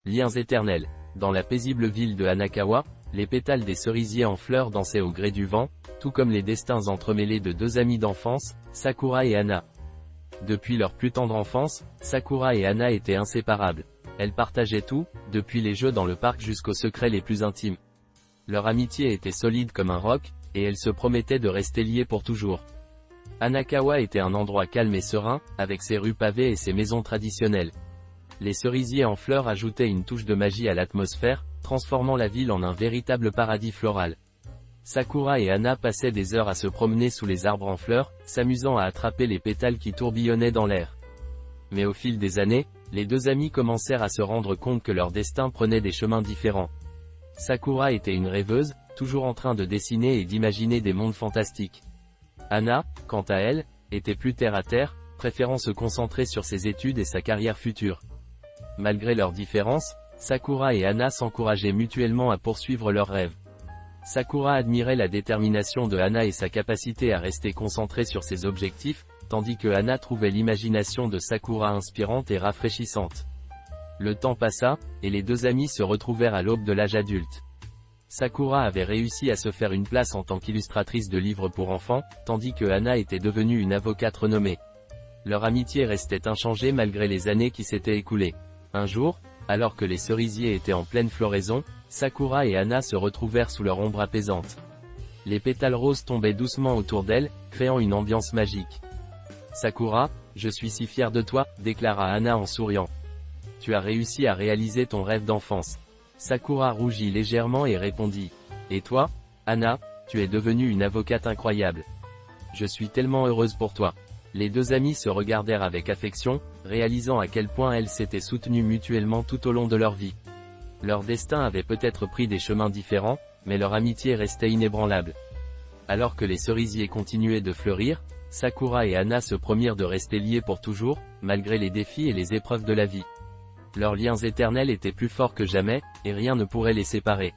Liens éternels. Dans la paisible ville de Hanakawa, les pétales des cerisiers en fleurs dansaient au gré du vent, tout comme les destins entremêlés de deux amies d'enfance, Sakura et Hana. Depuis leur plus tendre enfance, Sakura et Hana étaient inséparables. Elles partageaient tout, depuis les jeux dans le parc jusqu'aux secrets les plus intimes. Leur amitié était solide comme un roc, et elles se promettaient de rester liées pour toujours. Hanakawa était un endroit calme et serein, avec ses rues pavées et ses maisons traditionnelles. Les cerisiers en fleurs ajoutaient une touche de magie à l'atmosphère, transformant la ville en un véritable paradis floral. Sakura et Hana passaient des heures à se promener sous les arbres en fleurs, s'amusant à attraper les pétales qui tourbillonnaient dans l'air. Mais au fil des années, les deux amies commencèrent à se rendre compte que leur destin prenait des chemins différents. Sakura était une rêveuse, toujours en train de dessiner et d'imaginer des mondes fantastiques. Hana, quant à elle, était plus terre à terre, préférant se concentrer sur ses études et sa carrière future. Malgré leurs différences, Sakura et Hana s'encourageaient mutuellement à poursuivre leurs rêves. Sakura admirait la détermination de Hana et sa capacité à rester concentrée sur ses objectifs, tandis que Hana trouvait l'imagination de Sakura inspirante et rafraîchissante. Le temps passa, et les deux amies se retrouvèrent à l'aube de l'âge adulte. Sakura avait réussi à se faire une place en tant qu'illustratrice de livres pour enfants, tandis que Hana était devenue une avocate renommée. Leur amitié restait inchangée malgré les années qui s'étaient écoulées. Un jour, alors que les cerisiers étaient en pleine floraison, Sakura et Hana se retrouvèrent sous leur ombre apaisante. Les pétales roses tombaient doucement autour d'elles, créant une ambiance magique. « Sakura, je suis si fière de toi », déclara Hana en souriant. « Tu as réussi à réaliser ton rêve d'enfance. » Sakura rougit légèrement et répondit. « Et toi, Hana, tu es devenue une avocate incroyable. Je suis tellement heureuse pour toi. » Les deux amies se regardèrent avec affection, réalisant à quel point elles s'étaient soutenues mutuellement tout au long de leur vie. Leur destin avait peut-être pris des chemins différents, mais leur amitié restait inébranlable. Alors que les cerisiers continuaient de fleurir, Sakura et Hana se promirent de rester liés pour toujours, malgré les défis et les épreuves de la vie. Leurs liens éternels étaient plus forts que jamais, et rien ne pourrait les séparer.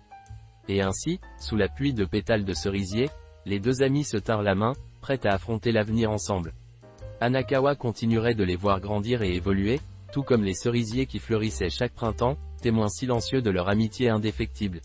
Et ainsi, sous la pluie de pétales de cerisier, les deux amies se tinrent la main, prêtes à affronter l'avenir ensemble. Hanakawa continuerait de les voir grandir et évoluer, tout comme les cerisiers qui fleurissaient chaque printemps, témoins silencieux de leur amitié indéfectible.